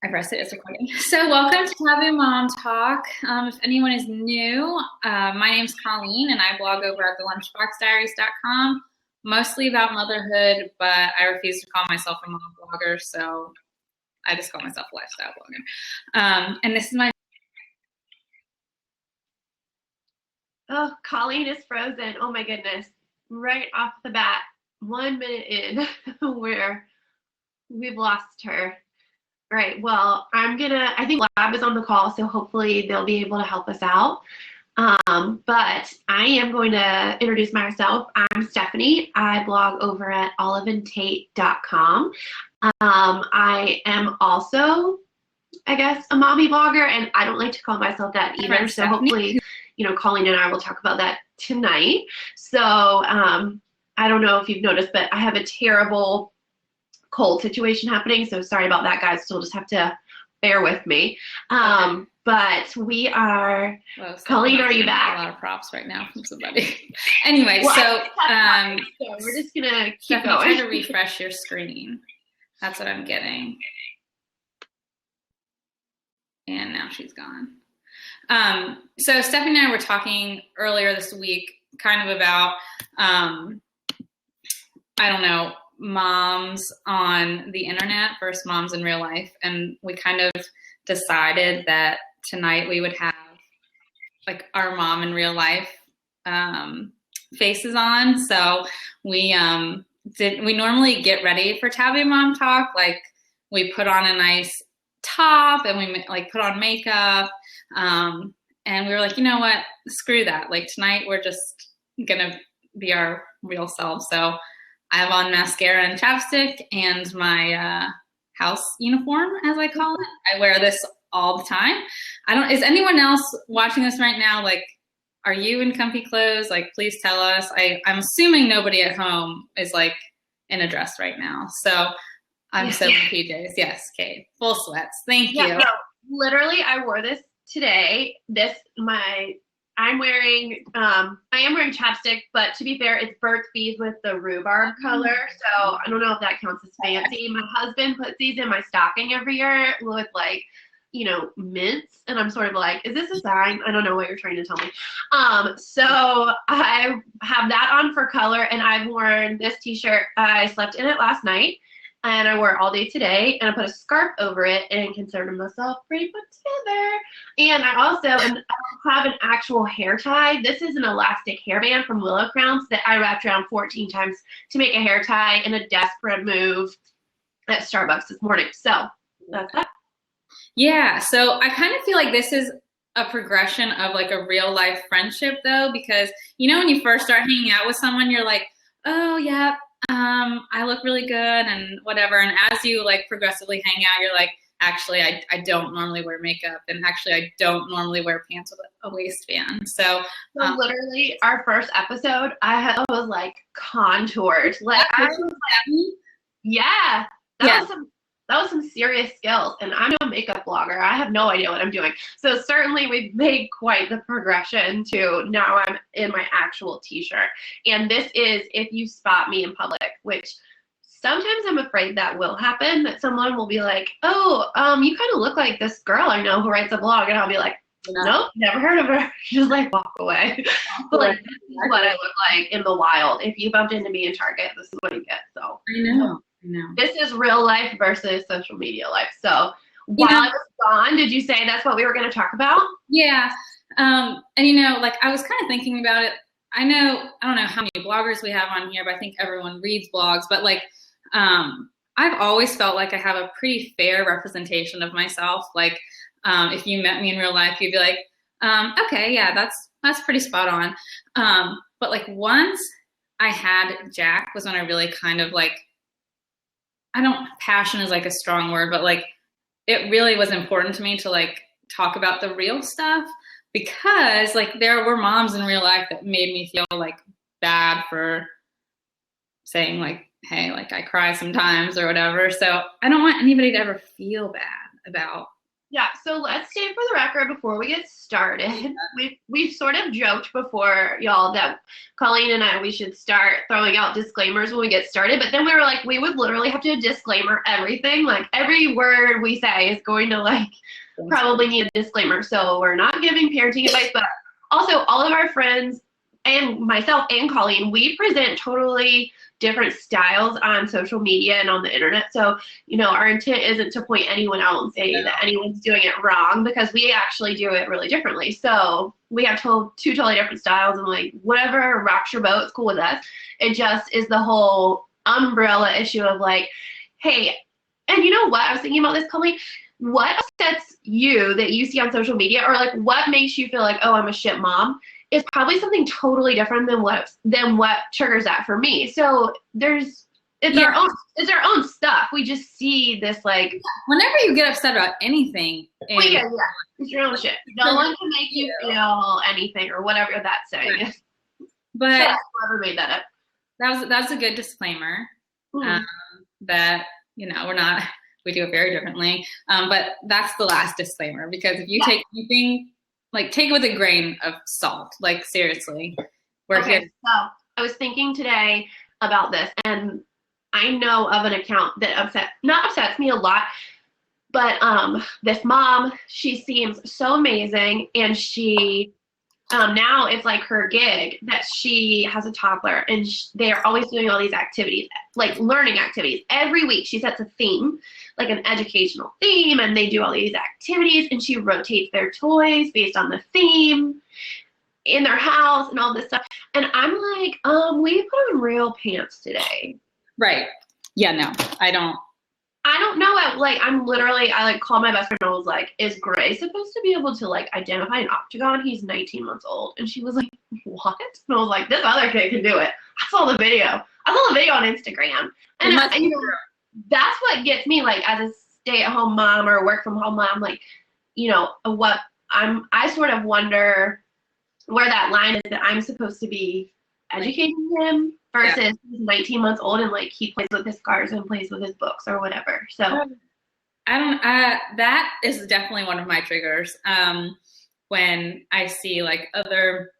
I pressed it, it's recording. So welcome to Taboo Mom Talk. If anyone is new, my name's Colleen and I blog over at thelunchboxdiaries.com, mostly about motherhood, but I refuse to call myself a mom blogger, so I just call myself a lifestyle blogger. And this is my... Oh, Colleen is frozen. Oh my goodness. Right off the bat, 1 minute in, where we've lost her. All right, well, I think Lab is on the call, so hopefully they'll be able to help us out. But I am going to introduce myself. I'm Stephanie. I blog over at oliveandtate.com. I am also, I guess, a mommy blogger, and I don't like to call myself that either. So hopefully, Colleen and I will talk about that tonight. So I don't know if you've noticed, but I have a terrible cold situation happening. So sorry about that, guys. You'll just have to bear with me. Okay. But we are, Colleen, are you back? A lot of props right now from somebody. Anyway, well, so we're just going to keep going. Try to refresh your screen. That's what I'm getting. And now she's gone. So Stephanie and I were talking earlier this week kind of about, moms on the internet versus moms in real life. And we kind of decided that tonight we would have like our mom in real life faces on. So we normally get ready for Taboo Mom Talk. Like we put on a nice top and we like put on makeup. And we were like, you know what, screw that. Like tonight we're just gonna be our real selves. So I have on mascara and chapstick and my house uniform, as I call it. I wear this all the time. Is anyone else watching this right now? Like, are you in comfy clothes? Like, please tell us. I'm assuming nobody at home is like in a dress right now. So I'm so in PJs. Yes, Kate. Full sweats. Thank you. No, literally, I wore this today. I am wearing chapstick, but to be fair, it's Burt's Bees with the rhubarb color. So I don't know if that counts as fancy. My husband puts these in my stocking every year with mints. And I'm sort of like, is this a sign? I don't know what you're trying to tell me. So I have that on for color, and I've worn this t-shirt. I slept in it last night. And I wore it all day today, and I put a scarf over it and considered myself pretty put together. And I also have an actual hair tie. This is an elastic hairband from Willow Crowns that I wrapped around 14 times to make a hair tie in a desperate move at Starbucks this morning. So that's that. Yeah, so I kind of feel like this is a progression of like a real life friendship though, because when you first start hanging out with someone, you're like, oh yeah, I look really good and whatever. And as you like progressively hang out, you're like, actually, I don't normally wear makeup, and actually I don't normally wear pants with a waistband. So literally our first episode, I was like contoured. Like I was like, yeah, that was some serious skills. And I'm no makeup blogger. I have no idea what I'm doing. So certainly we've made quite the progression to now I'm in my actual t-shirt. And this is if you spot me in public, which sometimes I'm afraid that will happen, that someone will be like, oh, you kind of look like this girl I know who writes a blog. And I'll be like, nope, never heard of her. Just like walk away. But like, this is what I look like in the wild. If you bumped into me in Target, this is what you get. So I know. This is real life versus social media life. So while I was gone, did you say that's what we were going to talk about? Yeah. And I was kind of thinking about it. I don't know how many bloggers we have on here, but I think everyone reads blogs. But like, I've always felt like I have a pretty fair representation of myself. Like, if you met me in real life, you'd be like, okay, yeah, that's pretty spot on. But like once I had Jack was when I really kind of like, passion is like a strong word, but like it really was important to me to like talk about the real stuff, because like there were moms in real life that made me feel like bad for saying like, hey, like I cry sometimes or whatever. So I don't want anybody to ever feel bad about Yeah, so let's state for the record before we get started. We've sort of joked before, y'all, that Colleen and I, we should start throwing out disclaimers when we get started. But then we were like, we would literally have to disclaimer everything. Like every word we say is going to like probably need a disclaimer. So we're not giving parenting advice, but also all of our friends and myself and Colleen, we present totally different styles on social media and on the internet. So, you know, our intent isn't to point anyone out and say that anyone's doing it wrong, because we actually do it really differently. So we have two totally different styles, and like whatever rocks your boat is cool with us. It just is the whole umbrella issue of like, hey, and you know what? I was thinking about this, Colleen. What upsets you that you see on social media, or like what makes you feel like, oh, I'm a shit mom, is probably something totally different than what triggers that for me. So it's our own stuff. We just see this like whenever you get upset about anything, it's your own shit. No one can make you feel anything or whatever that saying is. But whoever made that up. That's a good disclaimer. That, you know, we do it very differently. But that's the last disclaimer, because if you take anything, like, take it with a grain of salt. Like, seriously. So I was thinking today about this, and I know of an account that upsets me a lot, but this mom, she seems so amazing, and she now it's like her gig that she has a toddler, and they are always doing all these activities, like learning activities. Every week she sets a theme, like an educational theme, and they do all these activities, and she rotates their toys based on the theme in their house and all this stuff. And I'm like, we put on real pants today. Right. Yeah, no, I don't know. I like called my best friend and I was like, is Gray supposed to be able to like identify an octagon? He's 19 months old. And she was like, what? And I was like, this other kid can do it. I saw the video on Instagram. And that's what gets me, like, as a stay-at-home mom or work from home mom, like, you know, I sort of wonder where that line is, that I'm supposed to be educating him versus he's 19 months old and like he plays with his cars and plays with his books or whatever. So that is definitely one of my triggers. When I see like other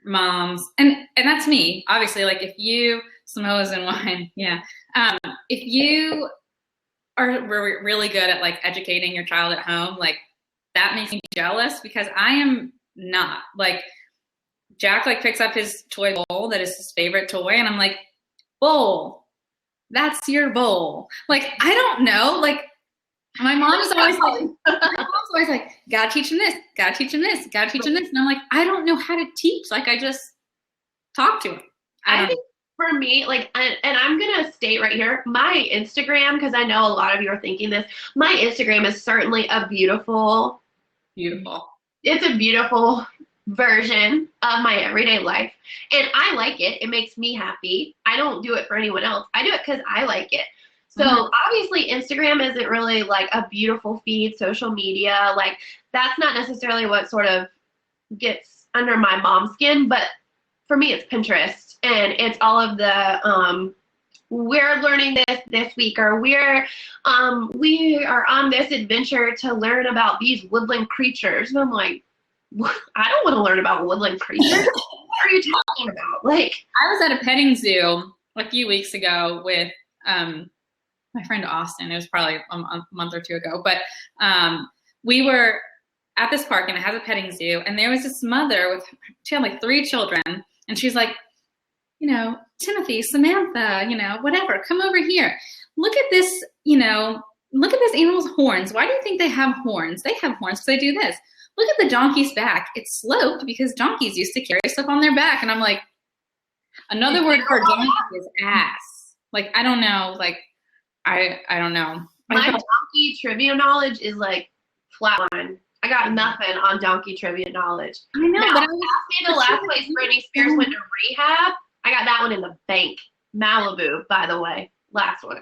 moms, and that's me, obviously, like if you, Samoas and wine, if you are really good at like educating your child at home, like that makes me jealous, because I am not. Like, Jack like picks up his toy bowl that is his favorite toy, and I'm like, bowl, that's your bowl. Like, I don't know. Like, my mom is always like, gotta teach him this, gotta teach him this, gotta teach him this. And I'm like, I don't know how to teach. Like, I just talk to him. I think for me, like, and I'm going to state right here, my Instagram, because I know a lot of you are thinking this, my Instagram is certainly a beautiful. It's a beautiful version of my everyday life, and I like it. It makes me happy. I don't do it for anyone else. I do it because I like it. So obviously Instagram isn't really like a beautiful feed, social media, like that's not necessarily what sort of gets under my mom's skin, but for me it's Pinterest, and it's all of the we're learning this week, or we are on this adventure to learn about these woodland creatures. And I'm like, I don't want to learn about woodland creatures. What are you talking about? Like, I was at a petting zoo a few weeks ago with my friend Austin. It was probably a month or two ago, but we were at this park, and it has a petting zoo, and there was this mother she had like 3 children, and she's like, you know, Timothy, Samantha, you know, whatever, come over here. Look at this, you know, look at this animal's horns. Why do you think they have horns? They have horns because they do this. Look at the donkey's back. It's sloped because donkeys used to carry stuff on their back. And I'm like, another word for donkey is ass. Like, I don't know. Like, I don't know. My donkey trivia knowledge is like flatline. I got nothing on donkey trivia knowledge. I know, now, but the last place Britney Spears went to rehab, I got that one in the bank. Malibu, by the way. Last one.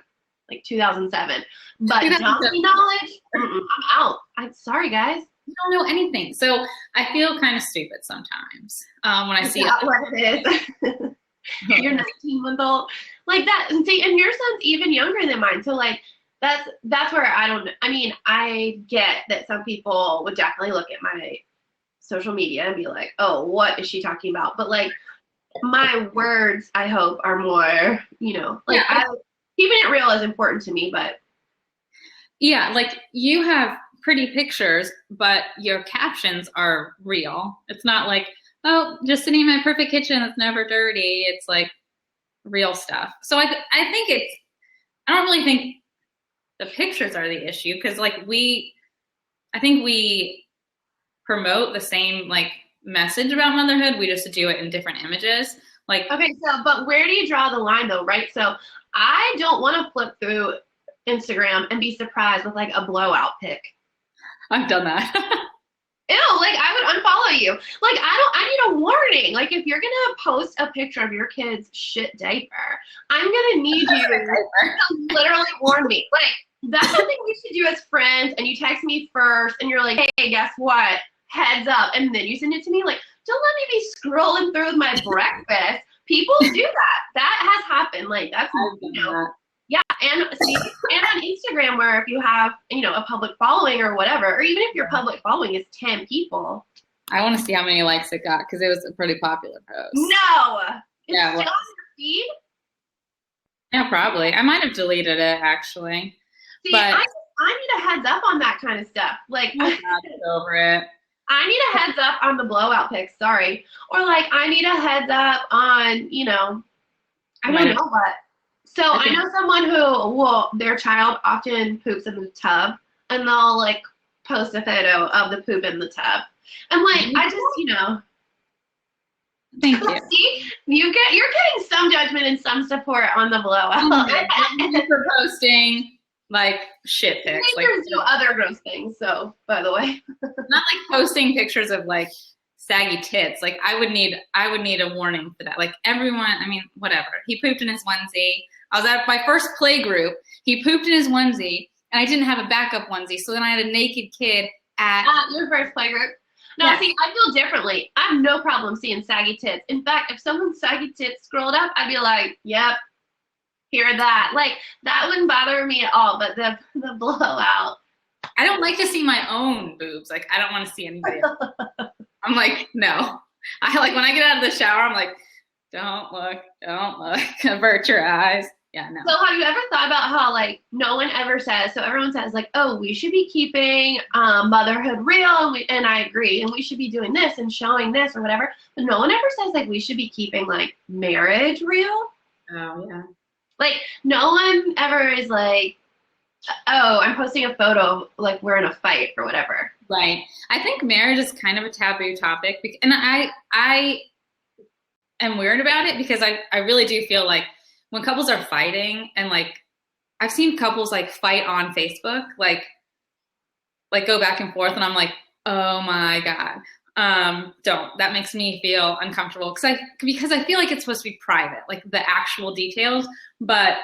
Like 2007. But donkey knowledge, I'm out. I'm sorry, guys. You don't know anything. So I feel kind of stupid sometimes when I see what it is. You're 19 months old. Like that. And see, and your son's even younger than mine. So like, That's where I don't, I mean, I get that some people would definitely look at my social media and be like, oh, what is she talking about? But like my words, I hope, are more, like keeping it real is important to me, but yeah, like you have pretty pictures, but your captions are real. It's not like, oh, just sitting in my perfect kitchen that's never dirty. It's like real stuff. So I think I don't really think the pictures are the issue because like I think we promote the same like message about motherhood. We just do it in different images. Like, okay, so, but where do you draw the line though, right? So I don't want to flip through Instagram and be surprised with like a blowout pic. I've done that. Ew, like I would unfollow you. Like I need a warning. Like if you're gonna post a picture of your kid's shit diaper, I'm gonna need you to literally warn me. Like that's something we should do as friends, and you text me first and you're like, hey, guess what? Heads up, and then you send it to me. Like, don't let me be scrolling through my breakfast. People do that. That has happened. Like that's yeah, and see, and on Instagram, where if you have, a public following or whatever, or even if your public following is 10 people. I want to see how many likes it got because it was a pretty popular post. No! It's yeah, still on your feed? Yeah, probably. I might have deleted it, actually. See, but I need a heads up on that kind of stuff. Like, over it. I need a heads up on the blowout pics, sorry. Or, like, I need a heads up on, I don't know what. So I know someone who their child often poops in the tub, and they'll like post a photo of the poop in the tub. And like, I just, Thank you. See, you're getting some judgment and some support on the blowout. For posting like shit pics. Teenagers do other gross things. So, by the way, not like posting pictures of like saggy tits. Like I would need a warning for that. Like everyone, I mean, whatever. He pooped in his onesie. I was at my first play group. He pooped in his onesie, and I didn't have a backup onesie. So then I had a naked kid at your first play group. No, see, I feel differently. I have no problem seeing saggy tits. In fact, if someone's saggy tits scrolled up, I'd be like, yep, hear that. Like, that wouldn't bother me at all, but the blowout. I don't like to see my own boobs. Like, I don't want to see anybody else. I'm like, no. I like, when I get out of the shower, I'm like, don't look, avert your eyes. Yeah, no. So have you ever thought about how, like, no one ever says, so everyone says, like, oh, we should be keeping motherhood real, and I agree, and we should be doing this and showing this or whatever, but no one ever says, like, we should be keeping, like, marriage real? Oh, yeah. Like, no one ever is like, oh, I'm posting a photo, like, we're in a fight or whatever. Right. I think marriage is kind of a taboo topic, and I am weird about it because I really do feel like when couples are fighting, and like I've seen couples like fight on Facebook, like go back and forth, and I'm like, oh my God, don't. That makes me feel uncomfortable because I feel like it's supposed to be private, like the actual details, but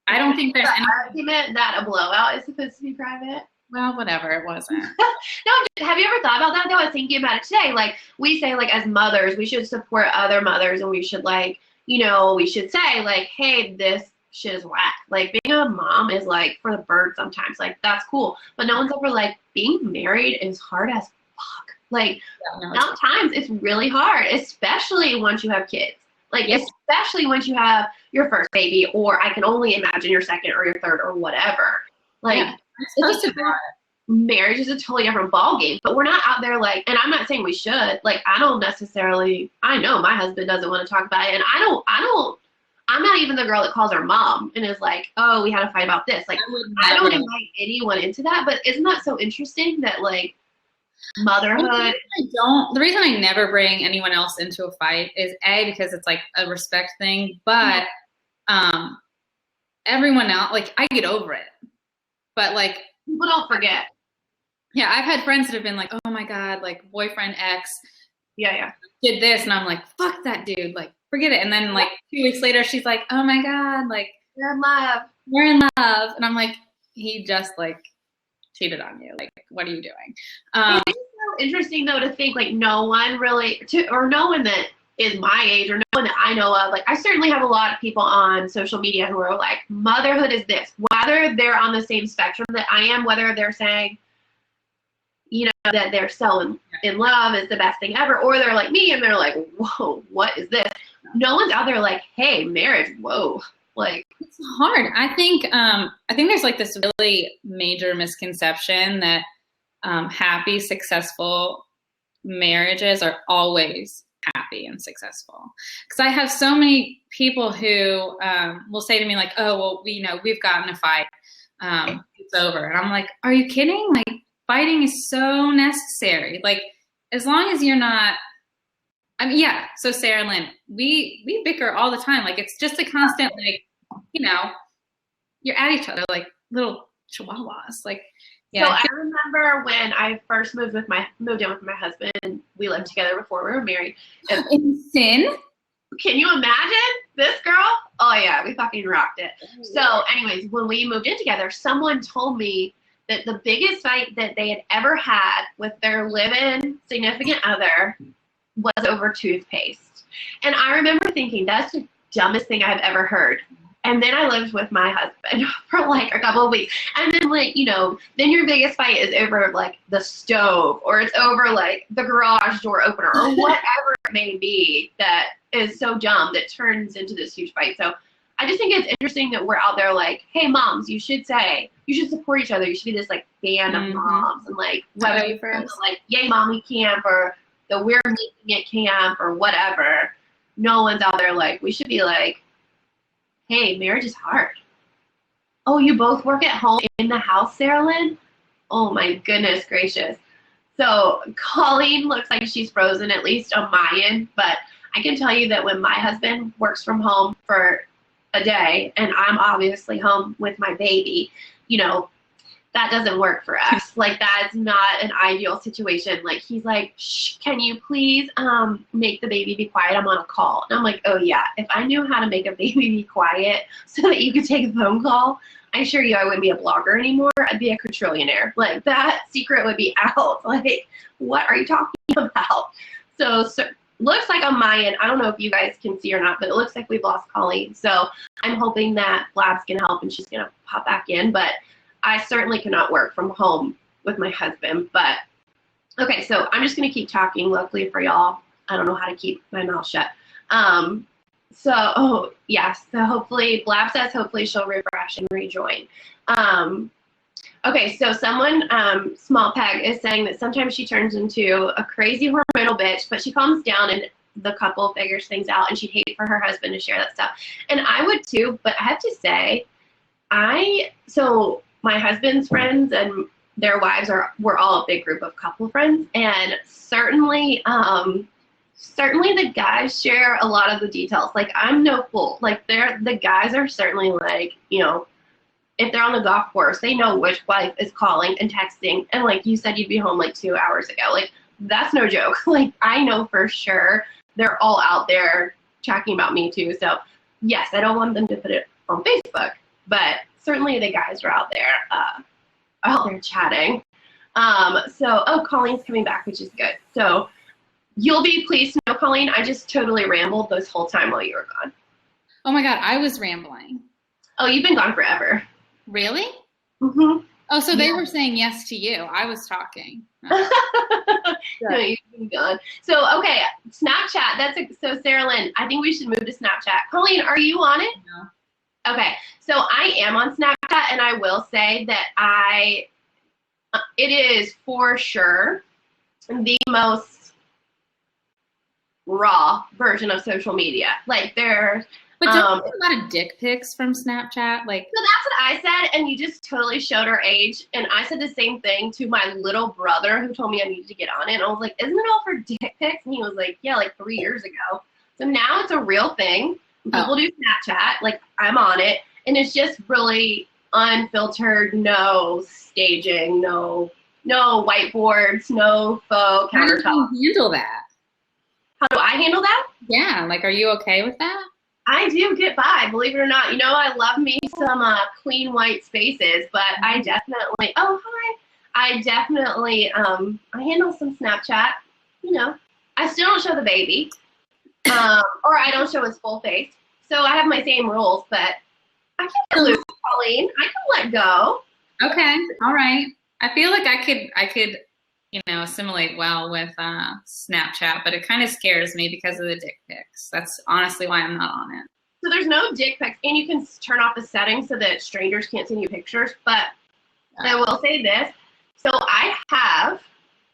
I don't think there's any argument that a blowout is supposed to be private. Well, whatever, it wasn't. No, have you ever thought about that though? I was thinking about it today. Like we say, like as mothers, we should support other mothers, and we should like, we should say like, hey, this shit is whack. Like being a mom is like for the bird sometimes. Like that's cool, but no one's ever like being married is hard as fuck. Like sometimes it's really hard, especially once you have kids. Like especially once you have your first baby, or I can only imagine your second or your third or whatever. Like. Marriage is a totally different ballgame, but we're not out there like, and I'm not saying we should, like, I know my husband doesn't want to talk about it, and I'm not even the girl that calls her mom and is like, oh, we had a fight about this. Like, I don't invite anyone into that, but isn't that so interesting that, like, motherhood? The reason I never bring anyone else into a fight is because it's like a respect thing, but everyone else, like, I get over it. But like people don't forget. Yeah, I've had friends that have been like, "Oh my God, like boyfriend X, did this," and I'm like, "Fuck that dude, like forget it." And then like 2 weeks later, she's like, "Oh my God, like we're in love. We're in love," and I'm like, "He just like cheated on you. Like, what are you doing?" It's so interesting though to think like no one that is my age or no one that I know of. Like, I certainly have a lot of people on social media who are like, motherhood is this. Whether they're on the same spectrum that I am, whether they're saying, you know, that they're so in love is the best thing ever, or they're like me and they're like, whoa, what is this? No one's out there like, hey, marriage, whoa. Like, it's hard. I think there's like this really major misconception that happy, successful marriages are always happy and successful. Because I have so many people who will say to me like, oh, well, we've gotten a fight. It's over. And I'm like, are you kidding? Like, fighting is so necessary. Like, as long as you're not, I mean, yeah. So Sarah and Lynn, we bicker all the time. Like, it's just a constant, like, you're at each other like little chihuahuas. Like, yeah. So I remember when I first moved in with my husband. We lived together before we were married. In sin? Can you imagine this girl? Oh yeah, we fucking rocked it. So anyways, when we moved in together, someone told me that the biggest fight that they had ever had with their live-in significant other was over toothpaste. And I remember thinking, that's the dumbest thing I've ever heard. And then I lived with my husband for like a couple of weeks. And then like, then your biggest fight is over like the stove, or it's over like the garage door opener, or whatever it may be that is so dumb that turns into this huge fight. So I just think it's interesting that we're out there like, hey moms, you should support each other. You should be this like band of moms, and like whether you're like, yay mommy camp or the we're making it camp or whatever. No one's out there like, we should be like, hey, marriage is hard. Oh, you both work at home in the house, Sarah Lynn? Oh my goodness gracious. So Colleen looks like she's frozen, at least on my end, but I can tell you that when my husband works from home for a day and I'm obviously home with my baby, that doesn't work for us. Like, that's not an ideal situation. Like, he's like, shh, can you please make the baby be quiet? I'm on a call. And I'm like, oh yeah, if I knew how to make a baby be quiet so that you could take a phone call, I assure you I wouldn't be a blogger anymore. I'd be a quadrillionaire. Like, that secret would be out. Like, what are you talking about? So looks like on my end, I don't know if you guys can see or not, but it looks like we've lost Colleen. So I'm hoping that Blab's can help and she's going to pop back in. But I certainly cannot work from home with my husband. But okay, so I'm just going to keep talking. Luckily for y'all, I don't know how to keep my mouth shut. So hopefully Blab says hopefully she'll refresh and rejoin. Okay, so someone, Small Peg, is saying that sometimes she turns into a crazy hormonal bitch, but she calms down and the couple figures things out, and she'd hate for her husband to share that stuff. And I would too, but I have to say, my husband's friends and their wives we're all a big group of couple friends, and certainly the guys share a lot of the details. Like, I'm no fool. Like, the guys are certainly like, if they're on the golf course, they know which wife is calling and texting. And like you said, you'd be home like 2 hours ago. Like, that's no joke. Like, I know for sure they're all out there talking about me too. So yes, I don't want them to put it on Facebook, but certainly the guys are out there chatting. Colleen's coming back, which is good. So you'll be pleased to know, Colleen, I just totally rambled this whole time while you were gone. Oh my God, I was rambling. Oh, you've been gone forever. Really? Mm-hmm. Oh, so they were saying yes to you. I was talking. No, you've been gone. So, okay, Snapchat. So Sarah Lynn, I think we should move to Snapchat. Colleen, are you on it? No. Okay, so I am on Snapchat, and I will say that it is for sure the most raw version of social media. Like, But don't you get a lot of dick pics from Snapchat? Like, so that's what I said, and you just totally showed our age. And I said the same thing to my little brother, who told me I needed to get on it. And I was like, isn't it all for dick pics? And he was like, yeah, like 3 years ago. So now it's a real thing. People do Snapchat. Like, I'm on it. And it's just really unfiltered, no staging, no whiteboards, no faux countertop. How do you handle that? How do I handle that? Yeah, like, are you okay with that? I do get by, believe it or not. I love me some clean white spaces, but I definitely, I handle some Snapchat. I still don't show the baby. Or I don't show his full face. So I have my same rules, but I can lose, Colleen. I can let go. Okay, all right. I feel like I could, assimilate well with Snapchat, but it kind of scares me because of the dick pics. That's honestly why I'm not on it. So there's no dick pics, and you can turn off the settings so that strangers can't send you pictures. But I will say this. So I have,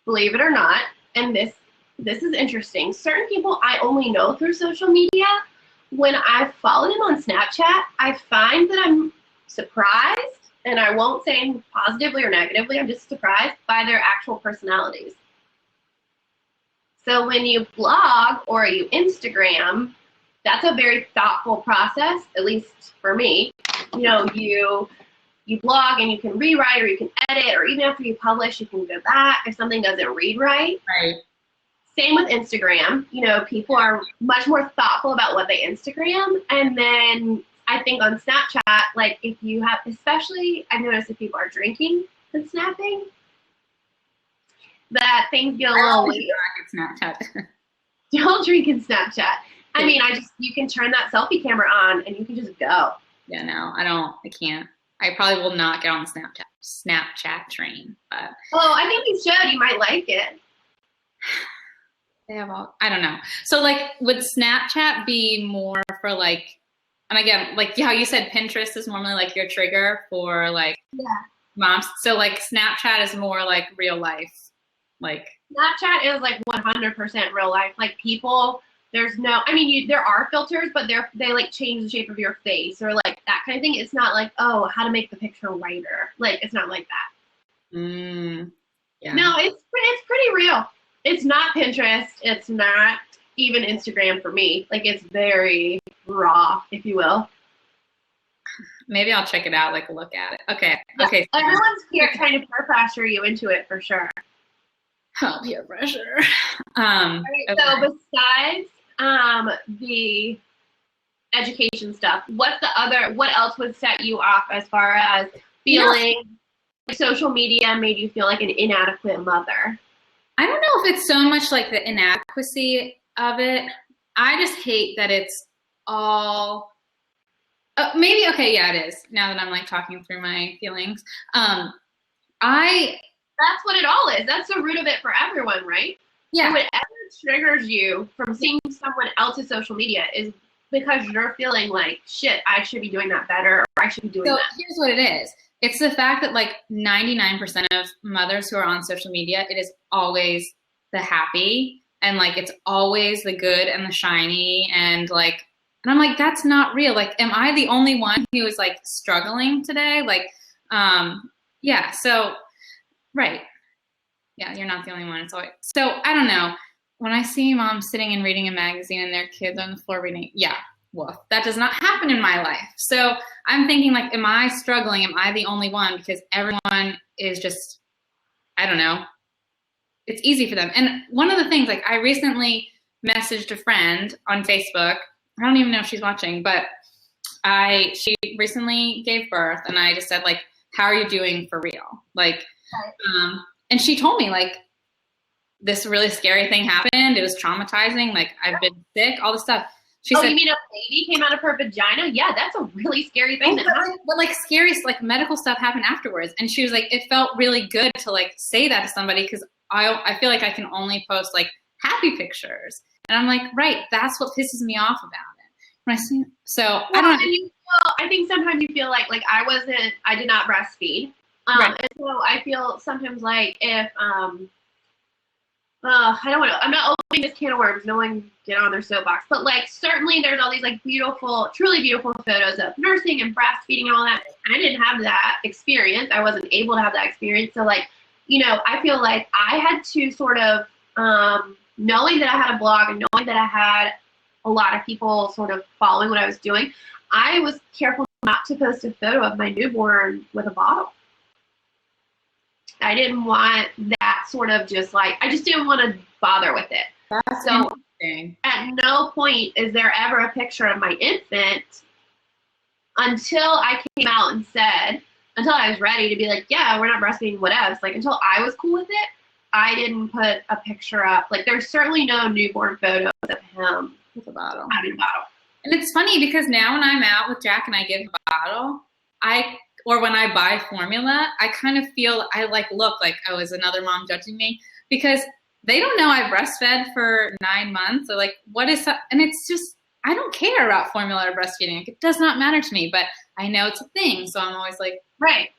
believe it or not, and this is interesting. Certain people I only know through social media. When I follow them on Snapchat, I find that I'm surprised, and I won't say positively or negatively, I'm just surprised by their actual personalities. So when you blog or you Instagram, that's a very thoughtful process, at least for me. You blog and you can rewrite or you can edit, or even after you publish, you can go back if something doesn't read right. Right. Same with Instagram. People are much more thoughtful about what they Instagram. And then I think on Snapchat, like if you have, especially I've noticed if people are drinking and snapping, that things get a little weird. Snapchat. Don't drink and Snapchat. I mean, you can turn that selfie camera on and you can just go. Yeah, no, I can't. I probably will not get on the Snapchat train. But I think you should. You might like it. They have I don't know. So like, would Snapchat be more for like, and again, like how you said Pinterest is normally like your trigger for like moms. So like Snapchat is more like real life. Like Snapchat is like 100% real life. Like people, there's no, I mean, there are filters, but they like change the shape of your face or like that kind of thing. It's not like, oh, how to make the picture whiter. Like, it's not like that. Yeah. No, it's pretty real. It's not Pinterest. It's not even Instagram for me. Like, it's very raw, if you will. Maybe I'll check it out, like look at it. Okay. Yeah. Okay. Everyone's here trying to peer pressure you into it for sure. Oh, peer pressure. Right, okay. So besides the education stuff, what else would set you off as far as feeling like social media made you feel like an inadequate mother? I don't know if it's so much like the inadequacy of it. I just hate that it's all maybe okay, yeah, it is. Now that I'm like talking through my feelings. That's what it all is. That's the root of it for everyone, right? Yeah. So whatever triggers you from seeing someone else's social media is because you're feeling like, shit, I should be doing that better, or I should be doing that. So here's what it is. It's the fact that like 99% of mothers who are on social media, it is always the happy and like it's always the good and the shiny and I'm like, that's not real. Like, am I the only one who is like struggling today? Like, yeah, so right. Yeah, you're not the only one. It's always so I don't know. When I see moms sitting and reading a magazine and their kids on the floor reading, yeah, well, that does not happen in my life. So I'm thinking like, am I struggling? Am I the only one? Because everyone is just, I don't know. It's easy for them. And one of the things, like I recently messaged a friend on Facebook. I don't even know if she's watching, but she recently gave birth and I just said like, how are you doing for real? Like, and she told me like, this really scary thing happened. It was traumatizing. Like I've been sick, all this stuff. She said, you mean a baby came out of her vagina? Yeah, that's a really scary thing that happened. But like scary, like medical stuff happened afterwards. And she was like, it felt really good to like say that to somebody because I feel like I can only post like happy pictures. And I'm like, right, that's what pisses me off about it. When I see, so well, I don't know. I think sometimes you feel like I did not breastfeed. Right. And so I feel sometimes like if, I don't want to, I'm not opening this can of worms, no one get on their soapbox, but like certainly there's all these like beautiful, truly beautiful photos of nursing and breastfeeding and all that. I didn't have that experience. I wasn't able to have that experience. So like, I feel like I had to sort of, knowing that I had a blog and knowing that I had a lot of people sort of following what I was doing, I was careful not to post a photo of my newborn with a bottle. I didn't want that sort of just like, I just didn't want to bother with it. That's so interesting. At no point is there ever a picture of my infant until I came out and said, until I was ready to be like, yeah, we're not breastfeeding, whatever. Like until I was cool with it, I didn't put a picture up. Like there's certainly no newborn photos of him With a bottle. Out of a bottle. And it's funny because now when I'm out with Jack and I give a bottle, or when I buy formula, I kind of feel I look like, oh, is another mom judging me? Because they don't know I breastfed for 9 months. They're like, what is that? And it's just, I don't care about formula or breastfeeding. Like, it does not matter to me, but I know it's a thing. So I'm always like. Right.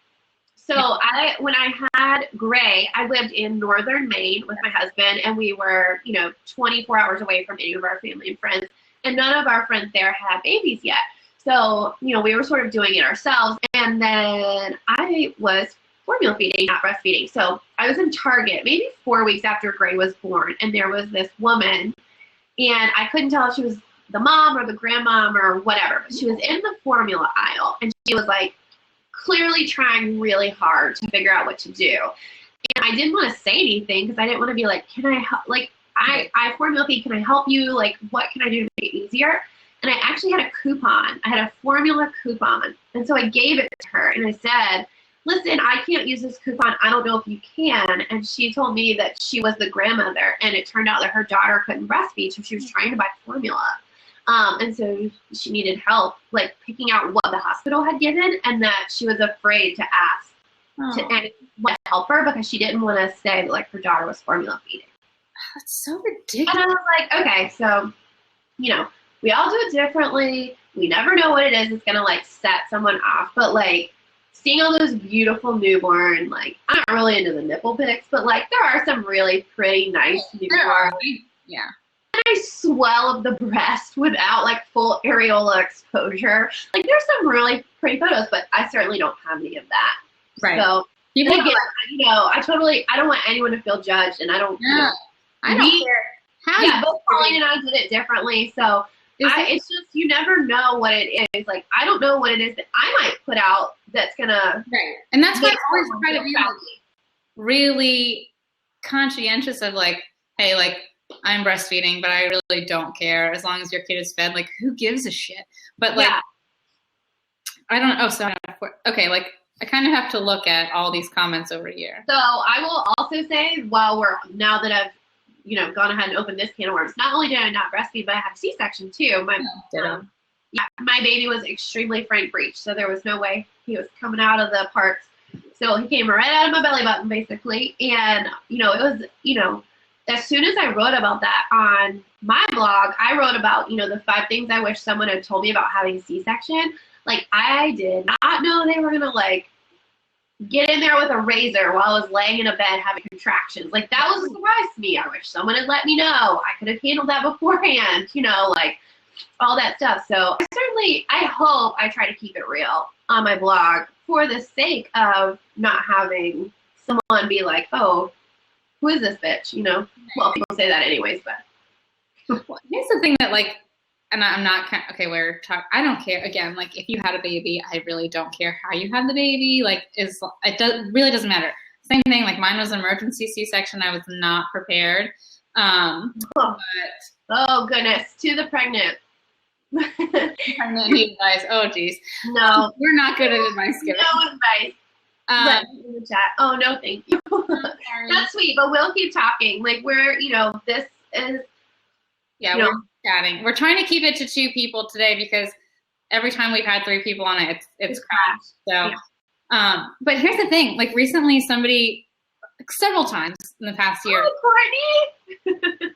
So when I had Gray, I lived in northern Maine with my husband, and we were, 24 hours away from any of our family and friends. And none of our friends there had babies yet. So, we were sort of doing it ourselves. And then I was formula feeding, not breastfeeding. So I was in Target maybe 4 weeks after Gray was born. And there was this woman, and I couldn't tell if she was the mom or the grandmom or whatever. But she was in the formula aisle, and she was like clearly trying really hard to figure out what to do. And I didn't want to say anything because I didn't want to be like, can I help? Like, I formula feed, can I help you? Like, what can I do to make it easier? And I actually had a coupon. I had a formula coupon. And so I gave it to her, and I said, listen, I can't use this coupon. I don't know if you can. And she told me that she was the grandmother, and it turned out that her daughter couldn't breastfeed, so she was trying to buy formula. And so she needed help, like, picking out what the hospital had given, and that she was afraid to ask to anyone to help her because she didn't want to say that, like, her daughter was formula feeding. That's so ridiculous. And I was like, okay, so, we all do it differently. We never know what it is that's going to, like, set someone off. But, like, seeing all those beautiful newborn, like, I'm not really into the nipple pics, but, like, there are some really pretty nice newborn. Yeah. A nice swell of the breast without, like, full areola exposure. Like, there's some really pretty photos, but I certainly don't have any of that. Right. So, People again, I don't want anyone to feel judged, and I don't, I don't care. Both Colleen and I did it differently, so it's just, you never know what it is. Like, I don't know what it is that I might put out that's gonna. Right. And that's why I always try to be really conscientious of, like, hey, like, I'm breastfeeding, but I really don't care as long as your kid is fed. Like, who gives a shit? But, like, I don't. Oh, sorry. Okay, like, I kind of have to look at all these comments over here. So I will also say, now that I've gone ahead and opened this can of worms, not only did I not breastfeed, but I had a C-section too. My baby was extremely frank breech, so there was no way he was coming out of the parts. So he came right out of my belly button, basically. And, it was, as soon as I wrote about that on my blog, I wrote about, the 5 things I wish someone had told me about having a C-section. Like, I did not know they were going to, like, get in there with a razor while I was laying in a bed having contractions. Like, that was a surprise to me. I wish someone had let me know. I could have handled that beforehand, like, all that stuff. So I hope I try to keep it real on my blog for the sake of not having someone be like, oh, who is this bitch? Well, people say that anyways, but. Well, here's the thing that, like, and I'm not I don't care. Again, like, if you had a baby, I really don't care how you had the baby. Like, really doesn't matter. Same thing, like, mine was an emergency C-section. I was not prepared. But oh goodness, to the pregnant. Pregnant advice. Oh geez. No, we're not good at advice giving. No advice. In the chat. Oh no, thank you. That's sweet, but we'll keep talking. Like, we're, this is. Yeah, we're chatting. We're trying to keep it to 2 people today because every time we've had 3 people on it, it's crashed. So, but here's the thing. Like, recently, somebody, several times in the past year. Oh, Courtney.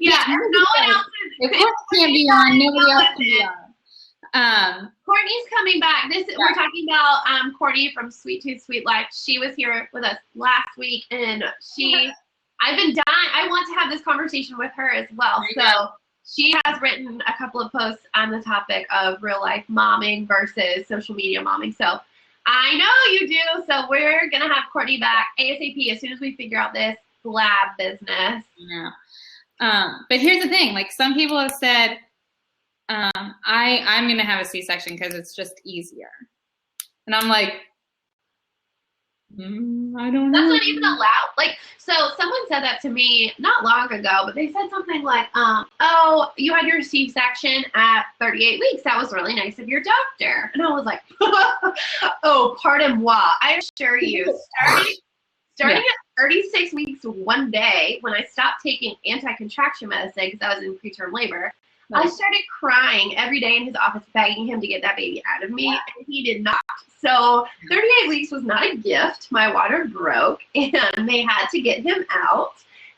Yeah, no one else is. If Courtney can't be on, nobody else can be on. Courtney's coming back. We're talking about Courtney from Sweet Tooth Sweet Life. She was here with us last week, and I've been dying. I want to have this conversation with her as well. So she has written a couple of posts on the topic of real life momming versus social media momming. So I know you do. So we're going to have Courtney back ASAP as soon as we figure out this lab business. Yeah. But here's the thing. Like, some people have said, I'm going to have a C-section because it's just easier. And I'm like, I don't know. That's not even allowed. Like, so someone said that to me not long ago, but they said something like, oh, you had your C-section at 38 weeks. That was really nice of your doctor. And I was like, oh, pardon moi. I assure you, starting at 36 weeks one day, when I stopped taking anti-contraction medicine because I was in preterm labor, I started crying every day in his office, begging him to get that baby out of me, and he did not. So 38 weeks was not a gift. My water broke, and they had to get him out.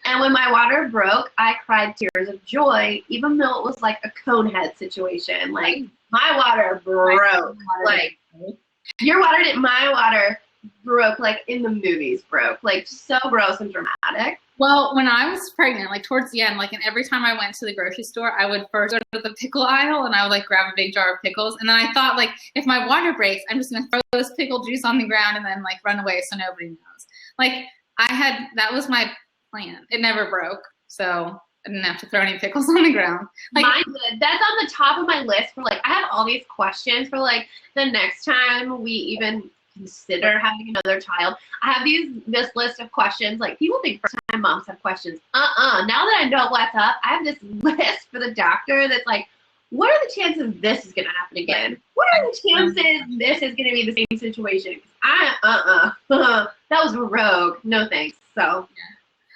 And when my water broke, I cried tears of joy, even though it was like a cone head situation. Like, my water broke. Like, your water didn't. My water broke, like in the movies broke. Like, so gross and dramatic. Well, when I was pregnant, like towards the end, like, and every time I went to the grocery store, I would first go to the pickle aisle and I would like grab a big jar of pickles. And then I thought, like, if my water breaks, I'm just going to throw this pickle juice on the ground and then like run away so nobody knows. Like, that was my plan. It never broke. So I didn't have to throw any pickles on the ground. Like, mine did. That's on the top of my list for like, I have all these questions for like the next time we even consider having another child. I have this list of questions. Like, people think first-time moms have questions. Now that I know what's up, I have this list for the doctor that's like, what are the chances this is going to happen again? What are the chances this is going to be the same situation? That was rogue. No thanks. So,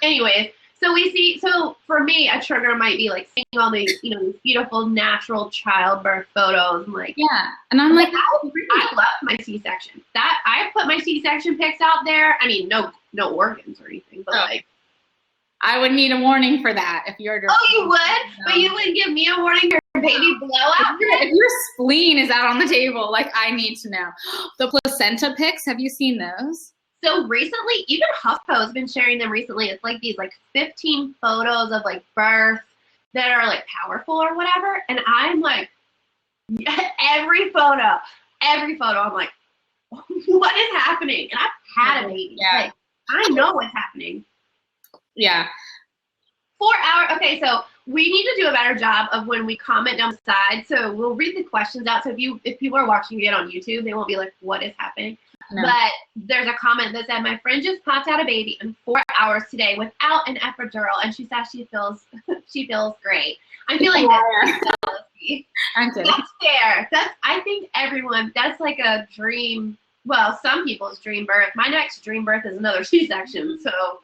anyways, so for me, a trigger might be like seeing all these, these beautiful natural childbirth photos. And like, and I'm like, I love my C-section. That I put my C-section pics out there. I mean, no organs or anything, but like, I would need a warning for that if you're. Oh, you would, but you wouldn't give me a warning for a baby blowout. If your spleen is out on the table, like, I need to know. The placenta pics, have you seen those? So recently, even HuffPo's been sharing them recently. It's like these like 15 photos of like birth that are like powerful or whatever. And I'm like, every photo, I'm like, what is happening? And I've had a baby. Yeah. Like, I know what's happening. Yeah. 4 hours. Okay, so we need to do a better job of when we comment down the side. So we'll read the questions out. So if people are watching it on YouTube, they won't be like, what is happening? No. But there's a comment that said, my friend just popped out a baby in 4 hours today without an epidural, and she says she feels great. I'm feeling jealousy. I'm kidding. That's fair. I think that's like a dream. Well, some people's dream birth. My next dream birth is another C-section. So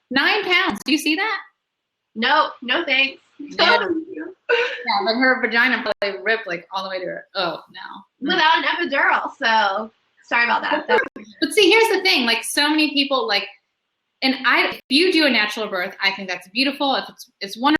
9 pounds. Do you see that? No thanks. Yeah, but her vagina probably ripped like all the way to her. Oh no. Without an epidural. So sorry about that. But see, here's the thing. Like, so many people like, and if you do a natural birth, I think that's beautiful. If it's wonderful.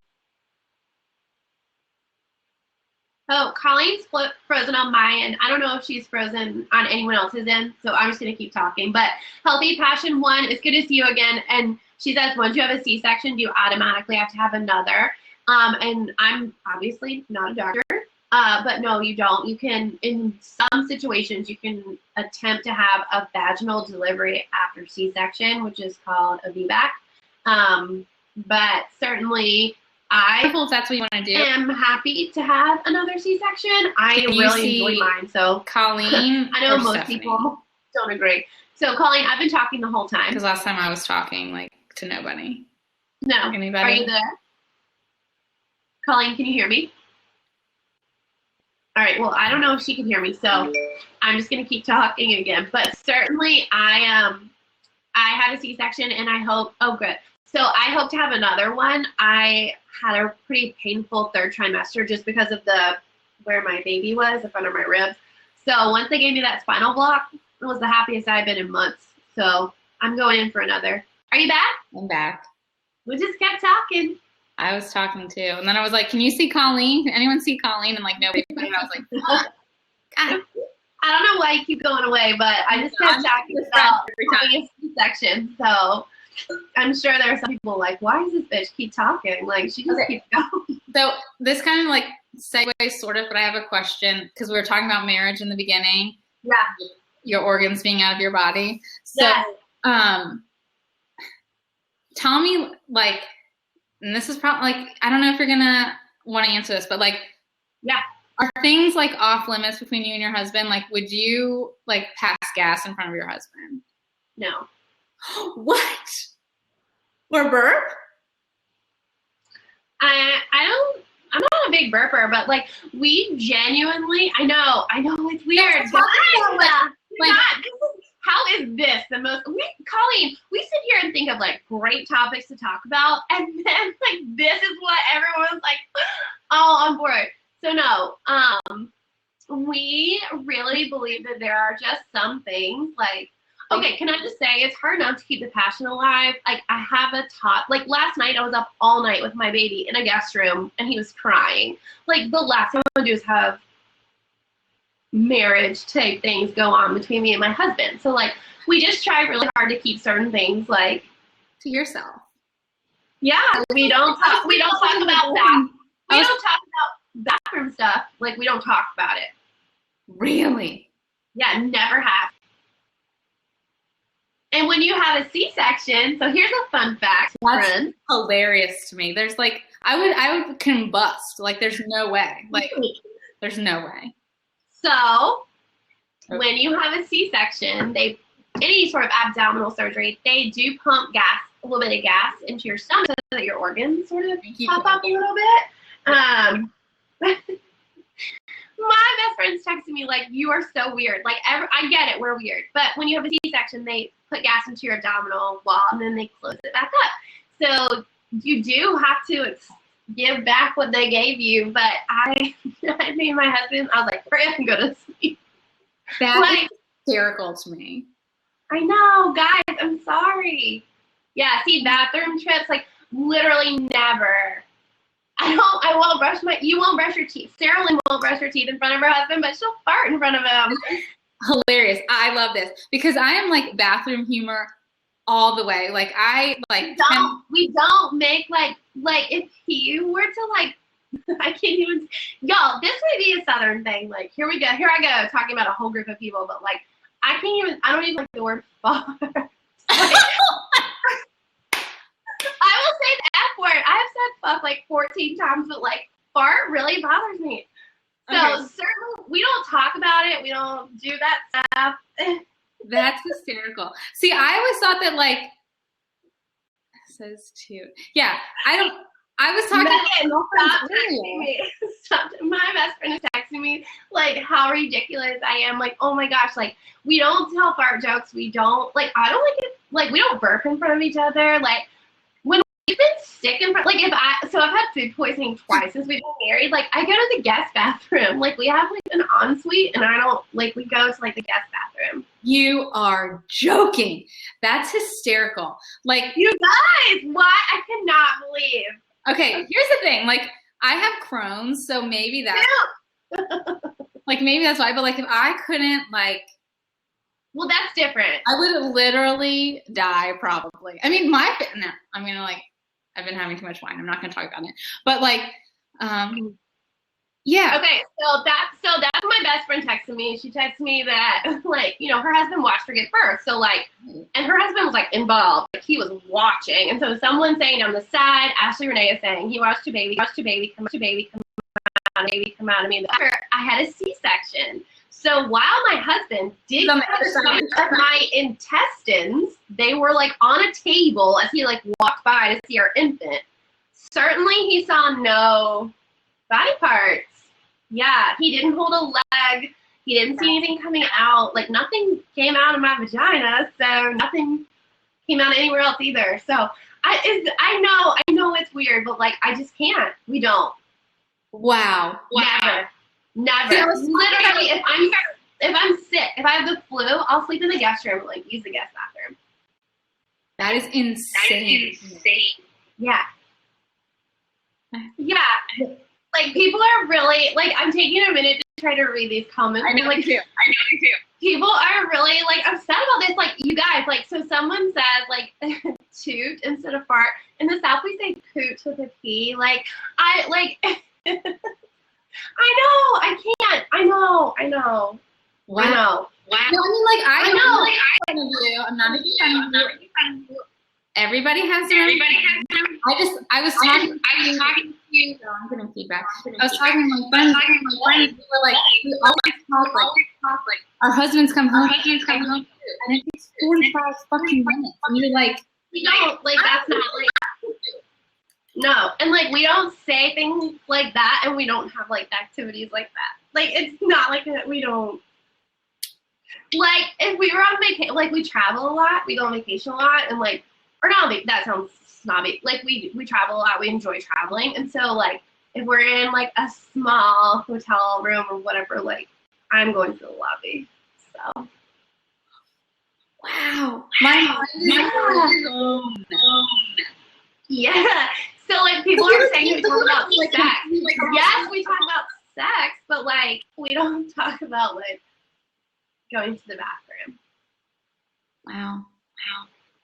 Oh, Colleen's frozen on my end. I don't know if she's frozen on anyone else's end, so I'm just going to keep talking. But Healthy Passion 1, it's good to see you again. And she says, once you have a C-section, do you automatically have to have another? And I'm obviously not a doctor, but no, you don't. You can, in some situations, you can attempt to have a vaginal delivery after C-section, which is called a VBAC. But certainly, if that's what you want to do. I'm happy to have another C-section. I really enjoyed mine. So Colleen, I know most people don't agree. So Colleen, I've been talking the whole time. Because last time I was talking like to nobody. No. Anybody? Are you there? Colleen, can you hear me? All right. Well, I don't know if she can hear me, so I'm just gonna keep talking again. But certainly, I had a C-section, and I hope. Oh, good. So I hope to have another one. I had a pretty painful 3rd trimester just because of where my baby was, up under my ribs. So once they gave me that spinal block, it was the happiest I've been in months. So I'm going in for another. Are you back? I'm back. We just kept talking. I was talking too. And then I was like, can you see Colleen? Can anyone see Colleen? And like, nobody. And I was like, what? God. I don't know why you keep going away, but I just kept talking about having a C-section. So I'm sure there are some people like, why does this bitch keep talking? Like, she just keeps going. So this kind of like segues sort of, but I have a question because we were talking about marriage in the beginning. Yeah. Your organs being out of your body. So, tell me, like, and this is probably like, I don't know if you're gonna want to answer this, but like, are things like off limits between you and your husband? Like, would you like pass gas in front of your husband? No. What? Or burp? I'm not a big burper, but like we genuinely, I know it's weird. How is this the most? Colleen, we sit sit here and think of like great topics to talk about, and then like this is what everyone's like all on board. So no, we really believe that there are just some things like, okay, can I just say it's hard enough to keep the passion alive. Like I have a like last night I was up all night with my baby in a guest room and he was crying. Like the last thing I want to do is have marriage type things go on between me and my husband. So like we just try really hard to keep certain things like to yourself. Yeah, we don't talk about that. We don't talk about bathroom stuff. Like we don't talk about it. Really? Yeah, never have. And when you have a C-section, so here's a fun fact, friend. Hilarious to me. There's like I would combust. Like there's no way. Like there's no way. So when you have a C-section, any sort of abdominal surgery, they do pump gas, a little bit of gas into your stomach so that your organs sort of pop up a little bit. My best friend's texting me like, you are so weird. Like, I get it, we're weird. But when you have a C-section, they put gas into your abdominal wall and then they close it back up. So you do have to give back what they gave you. But I made my husband, I was like, hurry up and go to sleep. That's hysterical to me. I know, guys, I'm sorry. Yeah, see, bathroom trips, like, literally never. You won't brush your teeth. Sarah Lynn won't brush her teeth in front of her husband, but she'll fart in front of him. Hilarious. I love this because I am like bathroom humor all the way. Like we don't make like if you were to like, I can't even, y'all, this may be a Southern thing. Like, here I go talking about a whole group of people, but like, I don't even like the word fart. I will say the F word. I have said fuck like 14 times, but like fart really bothers me. So certainly we don't talk about it. We don't do that stuff. That's hysterical. See, I always thought that like says too. Yeah, I was talking stop texting me. Stop. My best friend is texting me like how ridiculous I am. Like, oh my gosh, like we don't tell fart jokes. We don't like. I don't like it. Like we don't burp in front of each other. Like. We've been sick in front, like I've had food poisoning twice since we've been married. Like I go to the guest bathroom, like we have like an ensuite, and I don't like we go to like the guest bathroom. You are joking. That's hysterical. Like you guys, what? I cannot believe. Okay, here's the thing. Like I have Crohn's, so maybe that's like maybe that's why. But like if I couldn't like. Well, that's different. I would literally die probably. I mean, I'm gonna like. I've been having too much wine. I'm not gonna talk about it. But like, yeah. Okay, so that's my best friend texted me. She texted me that like, you know, her husband watched her get birth. So like, and her husband was like involved. Like he was watching. And so someone saying on the side, Ashley Renee is saying, he watched a baby, come out of me. I had a C-section. So while my husband did my intestines, they were like on a table as he like walked by to see our infant. Certainly he saw no body parts. Yeah, he didn't hold a leg. He didn't see anything coming out. Like nothing came out of my vagina, so nothing came out anywhere else either. So I know it's weird, but like I just can't. We don't. Wow. Never. Literally, if I'm sick, if I have the flu, I'll sleep in the guest room, like use the guest bathroom. That is insane. Yeah. Yeah. Like people are really like I'm taking a minute to try to read these comments. I know you too. People are really like upset about this. Like you guys, like so someone says like toot instead of fart. In the South we say poot with a P. Like I like I know. Wow. I know. Wow. No, I mean, I'm not making fun of you. Everybody has their own. I was talking to you. So I'm getting feedback. I was talking to my friends. We were like, we always talk like our husbands come home. And it takes 45 fucking minutes. And you're like, we don't, like, that's not like, no. And like, we don't say things like that and we don't have like activities like that. Like, it's not like that. We don't. Like, if we were on vacation, like, we travel a lot, we go on vacation a lot, and, like, or not, that sounds snobby, like, we travel a lot, we enjoy traveling, and so, like, if we're in, like, a small hotel room or whatever, like, I'm going to the lobby, so. Wow. My mind is blown. Yeah. So, like, people are saying we talk about sex. Yes, we talk about sex, but, like, we don't talk about, like, going to the bathroom. Wow.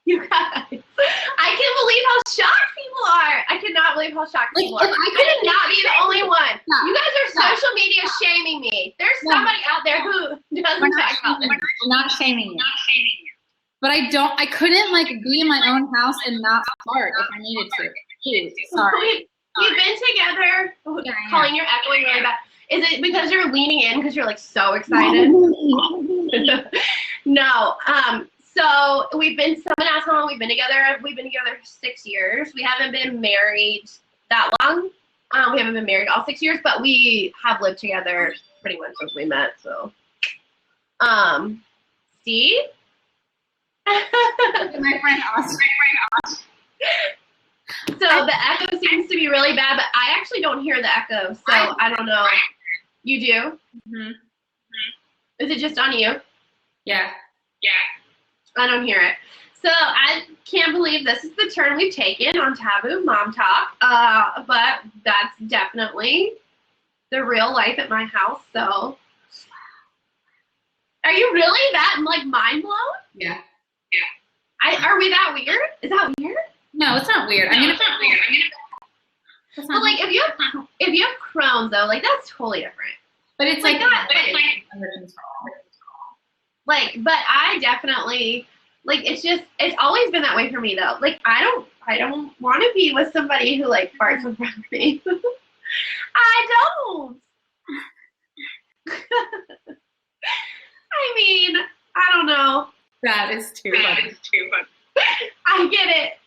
You guys, I can't believe how shocked people are. I cannot believe how shocked people are. I could not be the only one. You guys are social media shaming me. There's somebody out there who doesn't talk about this. We're not shaming you. But I couldn't, like, be in my own house and not fart if I needed to. Please, sorry. We've been together. Colleen, you're echoing really bad. Is it because you're leaning in because you're, like, so excited? No. So we've been, someone asked how long we've been together. We've been together 6 years. We haven't been married that long. We haven't been married all 6 years, but we have lived together pretty much since we met. So, Steve? My friend Austin. So the echo seems to be really bad, but I actually don't hear the echo, so I don't know. You do? Mm-hmm. Is it just on you? Yeah. I don't hear it. So I can't believe this is the turn we've taken on Taboo Mom Talk, but that's definitely the real life at my house, so. Are you really that, like, mind blown? Yeah. Are we that weird? Is that weird? No, it's not weird. But, like, if you have Crohn's, though, like, that's totally different. But it's like that. Under control. Like, but I definitely, like, it's always been that way for me, though. Like, I don't want to be with somebody who, like, farts in front of me. I don't. I mean, I don't know. That is too funny. I get it.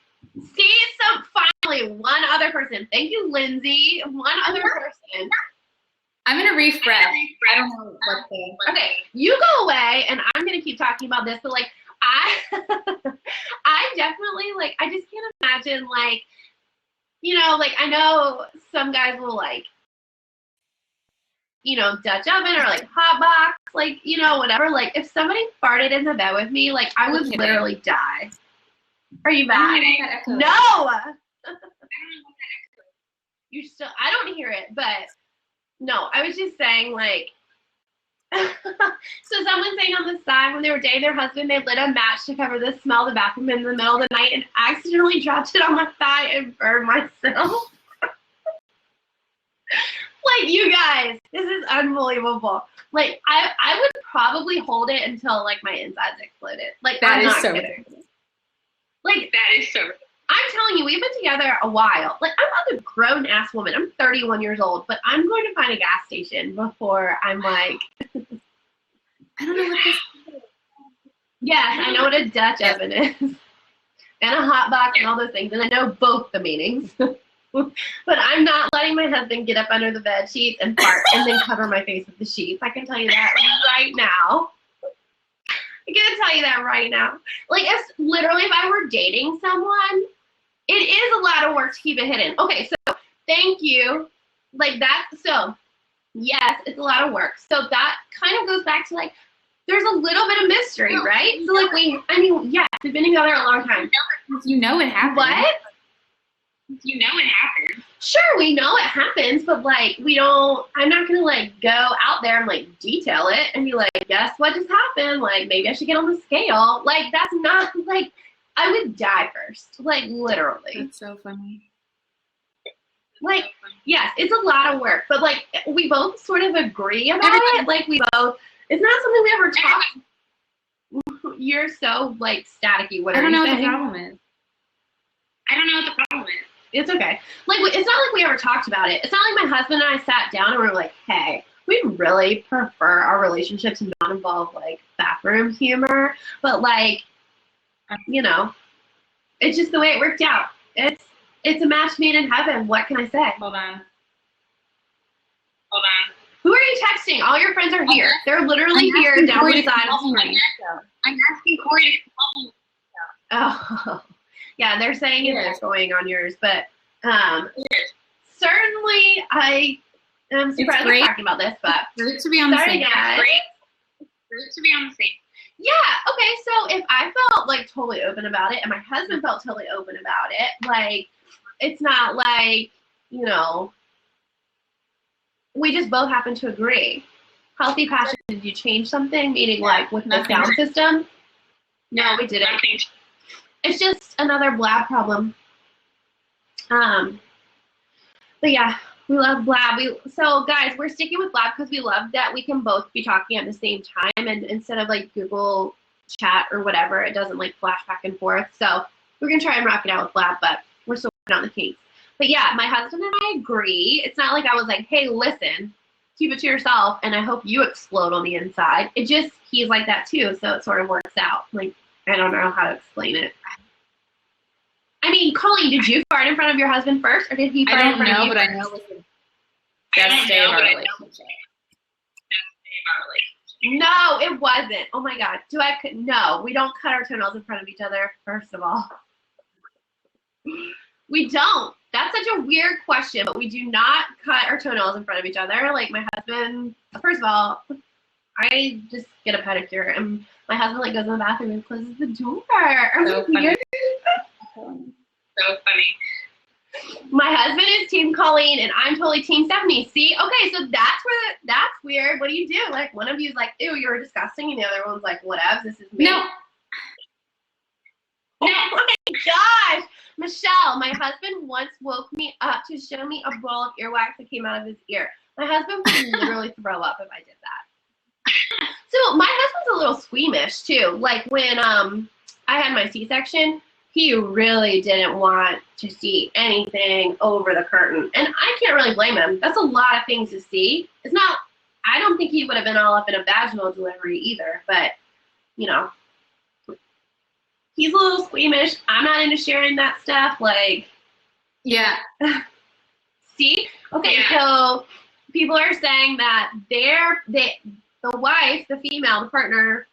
See, so finally, one other person. Thank you, Lindsay. One other person. I'm going to refresh. I don't know what the... Okay, you go away, and I'm going to keep talking about this, but, like, I definitely, like, I just can't imagine, like, you know, like, I know some guys will, like, you know, Dutch oven or, like, hot box, like, you know, whatever. Like, if somebody farted in the bed with me, like, I would literally die. Are you back? No! You still, I don't hear it, but no, I was just saying, like, so someone saying on the side when they were dating their husband, they lit a match to cover the smell of the bathroom in the middle of the night and accidentally dropped it on my thigh and burned myself. Like, you guys, this is unbelievable. Like, I would probably hold it until, like, my insides exploded. Like, that I'm is not so kidding. ridiculous. Like, that is so ridiculous. I'm telling you, we've been together a while. Like, I'm not a grown-ass woman. I'm 31 years old, but I'm going to find a gas station before I'm like... I don't know what this is. Yes, I know what a Dutch oven is. And a hot box and all those things. And I know both the meanings. But I'm not letting my husband get up under the bed sheets and fart and then cover my face with the sheets. I can tell you that right now. I'm going to tell you that right now. Like, if I were dating someone, it is a lot of work to keep it hidden. Okay, so thank you. Like, that, so, yes, it's a lot of work. So that kind of goes back to, like, there's a little bit of mystery, right? So, like, yes, we've been together a long time. You know it happened. What? You know it happened. Sure, we know it happens, but, like, I'm not going to, like, go out there and, like, detail it and be like, guess what just happened? Like, maybe I should get on the scale. Like, that's not, like, I would die first. Like, literally. That's so funny. Like, yes, it's a lot of work, but, like, we both sort of agree about it. Like, we both, it's not something we ever talk. You're so, like, staticky. What I don't are you know what saying? the problem is. I don't know what the problem is. It's okay. Like, it's not like we ever talked about it. It's not like my husband and I sat down and we were like, hey, we really prefer our relationship to not involve, like, bathroom humor. But, like, you know, it's just the way it worked out. It's a match made in heaven. What can I say? Hold on. Who are you texting? All your friends are here. They're literally here down the side of the street. I'm asking Corey to call me. Oh, yeah, they're saying it's going on yours, but certainly I am surprised we're talking about this, but great to be on the same. Guys. Great to be on the same. Yeah, okay, so if I felt like totally open about it and my husband felt totally open about it, like it's not like, you know, we just both happen to agree. Healthy passion, did you change something? Meaning like with the sound system? No, we didn't. It's just another blab problem. But yeah, we love blab. So guys, we're sticking with blab because we love that we can both be talking at the same time, and instead of like Google chat or whatever, it doesn't like flash back and forth. So we're gonna try and rock it out with blab, but we're still working on the kinks. But yeah, my husband and I agree. It's not like I was like, hey, listen, keep it to yourself, and I hope you explode on the inside. It just, he's like that too, so it sort of works out. Like, I don't know how to explain it. I mean, Colleen, did you fart in front of your husband first, or did he fart in front of you first? I know it was the best day of our relationship. No, it wasn't. Oh my God. No, we don't cut our toenails in front of each other, first of all. We don't. That's such a weird question, but we do not cut our toenails in front of each other. Like my husband, first of all, I just get a pedicure, and my husband like goes in the bathroom and closes the door. So funny. So funny. My husband is Team Colleen, and I'm totally Team Stephanie. See? Okay, so that's weird. What do you do? Like one of you's like, ew, you're disgusting, and the other one's like, whatevs, this is me. No. Oh my gosh. Michelle, my husband once woke me up to show me a ball of earwax that came out of his ear. My husband would literally throw up if I did that. So my husband's a little squeamish too. Like when I had my C-section, he really didn't want to see anything over the curtain. And I can't really blame him. That's a lot of things to see. I don't think he would have been all up in a vaginal delivery either, but you know. He's a little squeamish. I'm not into sharing that stuff. Like, yeah. See? Okay, so people are saying that the wife, the female partner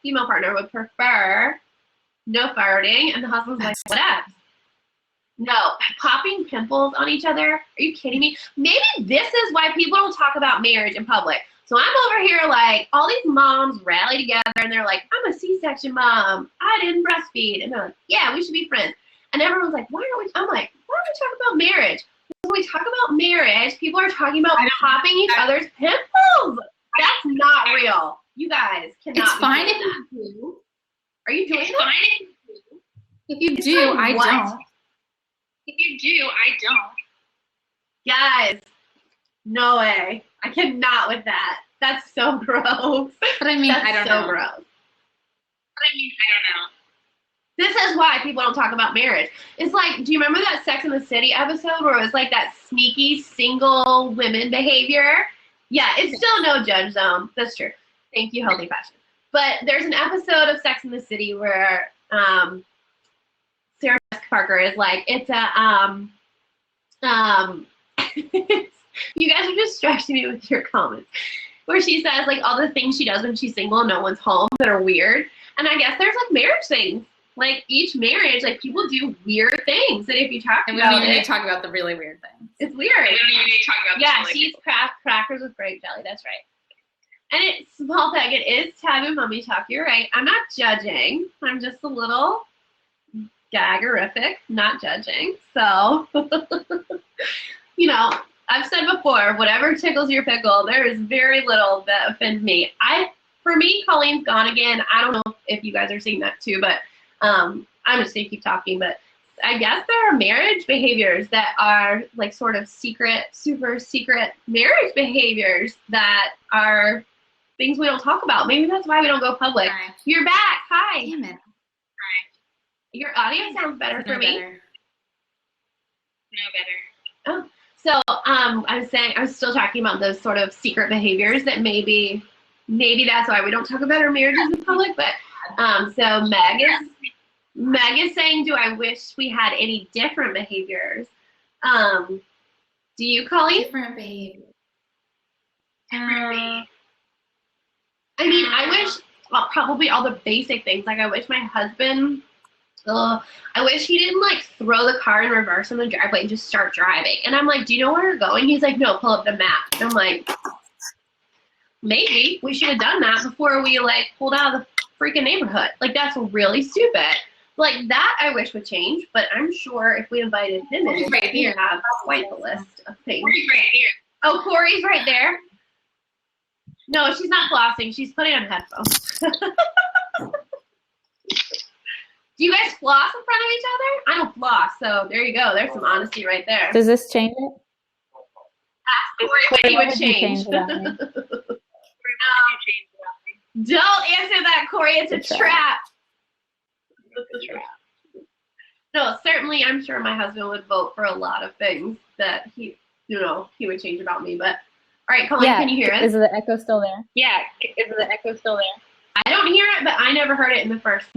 would prefer no farting, and the husband's like, whatever. No, popping pimples on each other? Are you kidding me? Maybe this is why people don't talk about marriage in public. So I'm over here like, all these moms rally together and they're like, I'm a C-section mom. I didn't breastfeed. And they're like, yeah, we should be friends. And everyone's like, I'm like, why don't we talk about marriage? When we talk about marriage, people are talking about popping each other's pimples. That's not real. You guys cannot. It's fine if you do. Are you doing that? If you do, I don't. If you do, I don't. Guys, no way. I cannot with that. That's so gross. But I mean, I don't know. That's so gross. But I mean, I don't know. This is why people don't talk about marriage. It's like, do you remember that Sex and the City episode where it was like that sneaky single women behavior? Yeah, it's still no judge zone. That's true. Thank you, Healthy Fashion. But there's an episode of Sex and the City where Sarah Jessica Parker is like, it's a you guys are distracting me with your comments. Where she says like all the things she does when she's single and no one's home that are weird. And I guess there's like marriage things. Like each marriage, like people do weird things. And if you talk and about it. we don't even need to talk about the really weird things. It's weird. We don't even need to talk about she eats crackers with grape jelly, that's right. And it's small peg, it is taboo mummy talk, you're right. I'm not judging. I'm just a little gaggerific, not judging. So you know, I've said before, whatever tickles your pickle, there is very little that offends me. For me, Colleen's gone again. I don't know if you guys are seeing that too, but I'm just going to keep talking. But I guess there are marriage behaviors that are like sort of secret, super secret marriage behaviors that are things we don't talk about. Maybe that's why we don't go public. Hi. You're back. Hi. Damn it. Hi. Your audio sounds better for me. Better. Oh. So I was still talking about those sort of secret behaviors that maybe that's why we don't talk about our marriages in public. But so Meg is saying, do I wish we had any different behaviors? Do you, Colleen? Different behaviors. I mean, I wish, well, probably all the basic things. Like, I wish my husband, I wish he didn't, like, throw the car in reverse on the driveway and just start driving. And I'm like, do you know where you're going? He's like, no, pull up the map. And I'm like, maybe we should have done that before we, like, pulled out of the freaking neighborhood. Like, that's really stupid. Like, that I wish would change, but I'm sure if we invited him in, he'd have quite the list of things. Corey's right here. Oh, Corey's right there. No, she's not flossing. She's putting on headphones. Do you guys floss in front of each other? I don't floss, so there you go. There's some honesty right there. Does this change it? Ask Corey what he would change. Don't answer that, Corey. It's a trap. No, certainly I'm sure my husband would vote for a lot of things that he would change about me. But all right, Colleen, can you hear us? Is the echo still there? Yeah, is the echo still there? I don't hear it, but I never heard it in the first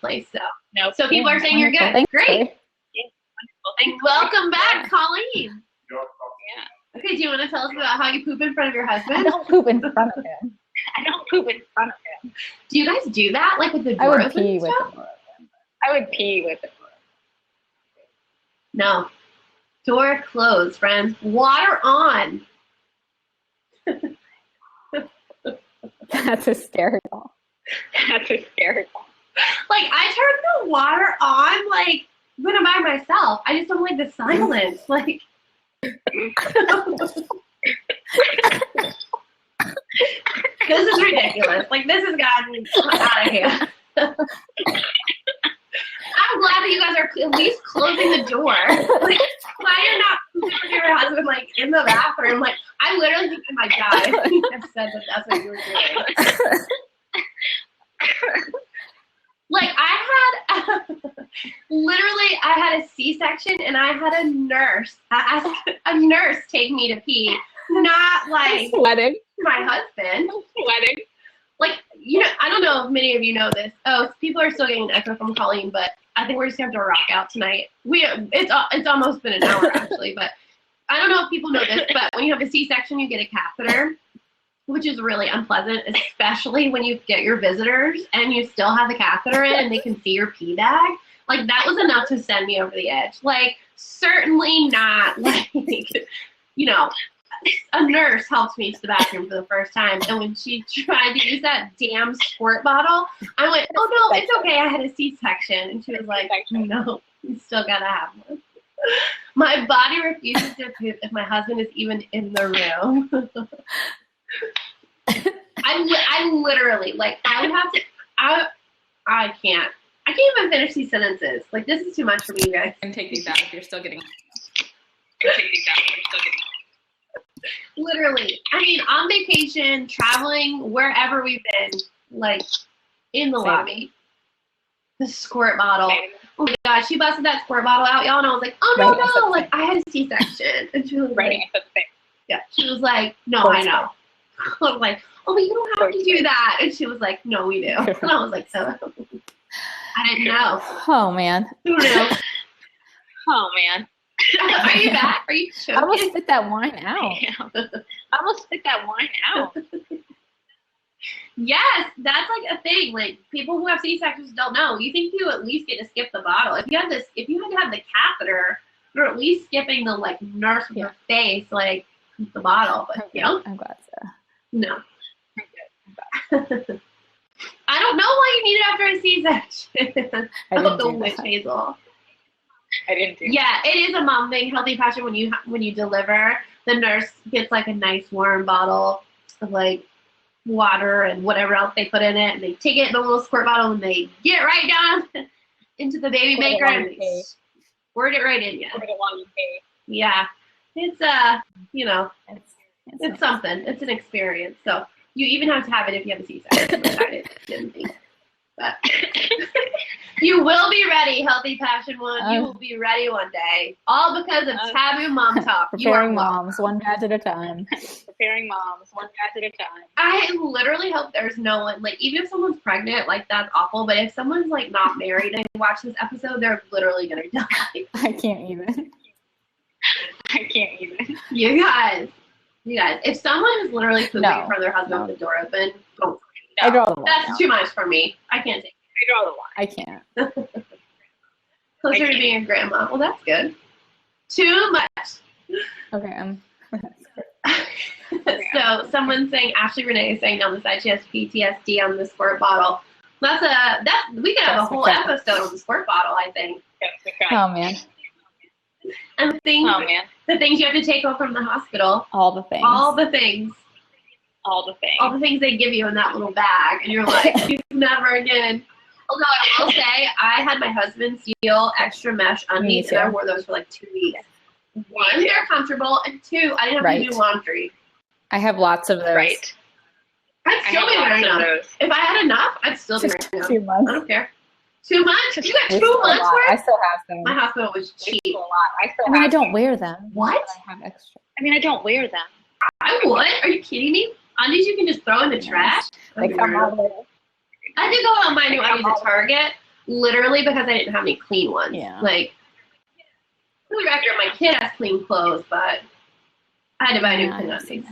place. So No. So people are saying you're good. Thanks, Great. Corey. Yeah, wonderful. Thanks. Welcome back, Colleen. Yeah. Okay, do you want to tell us about how you poop in front of your I husband? don't poop in front of him. I don't poop in front of him. Do you guys do that, like with the I door would open pee and with stuff? the door open. I would pee with it. No. Door closed, friends. Water on. That's hysterical. That's hysterical. Like, I turn the water on, like, when I'm by myself. I just don't like the silence. Like, this is ridiculous. Like, this has gotten out of hand. I'm glad that you guys are at least closing the door. Like, why you're not with your husband, like, in the bathroom? Like, I literally think, oh my God, I think I've said that that's what you were doing. Like, literally, I had a C-section, and I had a nurse take me to pee, not, like, Sweating. my husband. Sweating. Like, you know, I don't know if many of you know this. Oh, people are still getting an echo from Colleen, but I think we're just going to have to rock out tonight. It's almost been an hour, actually, but I don't know if people know this, but when you have a C-section, you get a catheter, which is really unpleasant, especially when you get your visitors and you still have the catheter in and they can see your pee bag. Like, that was enough to send me over the edge. Like, certainly not, like, you know, a nurse helped me to the bathroom for the first time, and when she tried to use that damn squirt bottle, I went, oh, no, it's okay, I had a C-section. And she was like, no, you still gotta have one. My body refuses to poop if my husband is even in the room. I literally, like, I would have to, I can't even finish these sentences. Like, this is too much for me, you guys. And take these out if you're still getting. Literally. I mean, on vacation, traveling, wherever we've been, like, in the lobby. The squirt bottle. Oh my God, she busted that squirt bottle out, y'all, and I was like, oh, no, like, I had a C-section. And she was like, yeah, she was like, no, I know. I was like, oh, but you don't have to do that. And she was like, no, we do. And I was like, so, I didn't know. Oh, man. Who knew? Oh, man. Are you back? Are you choking? I almost spit that wine out. I almost spit that wine out. Yes, that's like a thing. Like, people who have C-sections don't know. You think you at least get to skip the bottle. If you had to have the catheter, you're at least skipping the, like, nurse with your face, like, the bottle. But you know, I'm glad so. No. I don't know why you need it after a C-section. I didn't the do witch that. hazel. I didn't do Yeah, it is a mom thing. Healthy Passion, when you deliver, the nurse gets, like, a nice warm bottle of, like, water and whatever else they put in it, and they take it in a little squirt bottle and they get right down into the baby maker and they squirt it right in you. Yeah, it's you know, it's something. It's an experience. So you even have to have it if you have a C-section, which I didn't think. But you will be ready, Healthy Passion One. You will be ready one day, all because of Taboo Mom Talk. Preparing moms, one batch at a time. Preparing moms, one batch at a time. I literally hope there's no one, like, even if someone's pregnant, like, that's awful, but if someone's, like, not married and they watch this episode, they're literally gonna die. I can't even. I can't even. You guys, You guys, if someone is literally pooping No. in front of their husband No. with the door open, don't. I draw the line. That's too much for me. I can't take I draw the line. I can't. it. Closer to being a grandma. Well, that's good. Too much. Okay. So someone's saying, Ashley Renee is saying down the side she has PTSD on the squirt bottle. We could have a That's whole okay. episode on the squirt bottle, I think. Oh man. And the things, Oh man, the things you have to take home from the hospital. All the things. All the things. all the things. All the things they give you in that little bag, and you're like, never again. Although I will say, I had my husband steal extra mesh undies, and I wore those for like 2 weeks. One, they're comfortable, and two, I didn't have to do laundry. I have lots of those. Right. I'd I still have be wearing lots of them. those. If I had enough, I'd still be Just wearing 2 them. months. I don't care. 2 months? You got It's 2 a months lot. I worth? still have them. My hospital was cheap. A lot. I mean, I don't wear them. What? I have extra. I mean, I don't wear them. I would. Are you kidding me? Undies you can just throw in the trash? Like, I'm all the way. I did go out and buy new undies at Target, literally because I didn't have any clean ones. Yeah. Like, for the record, my kid has clean clothes, but I had to buy new clean undies.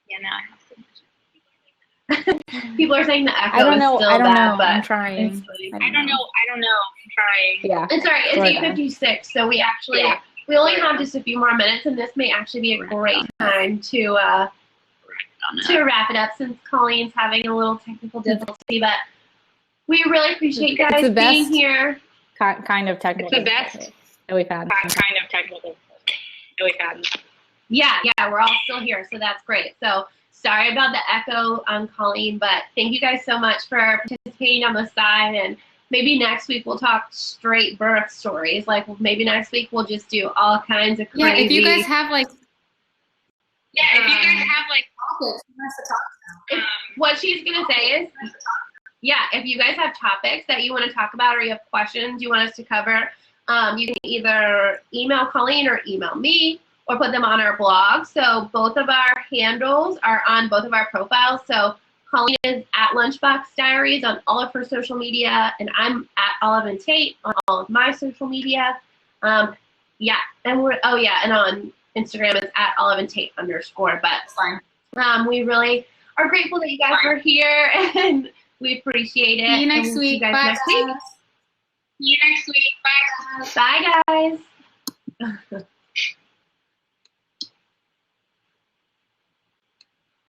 Yeah, now I have to. People are saying the echo I don't is know. still I don't bad, know. but I'm trying. it's funny. I don't know. I'm trying. Yeah. It's all right. It's We're 8:56, so we actually Yeah. we only have just a few more minutes, and this may actually be a great time to wrap it up since Colleen's having a little technical difficulty. But we really appreciate you It's guys the being best. here. Kind of technical. It's the best. that we've had. Kind of technical. that we've had. Yeah, we're all still here, so that's great. So sorry about the echo, Colleen, but thank you guys so much for participating on the side. And maybe next week we'll talk straight birth stories. Like maybe next week we'll just do all kinds of crazy. Yeah, if you guys have like If you guys have like topics you want us to talk about. What she's gonna say is, yeah, if you guys have topics that you want to talk about or you have questions you want us to cover, you can either email Colleen or email me or put them on our blog. So both of our handles are on both of our profiles. So Colleen is at Lunchbox Diaries on all of her social media, and I'm at Olive and Tate on all of my social media. And on Instagram it's at Olive and Tate _. But we really are grateful that you guys were here, and we appreciate it. See you next And we'll week. See you guys Bye. next week. See you next week. Bye. Bye, guys.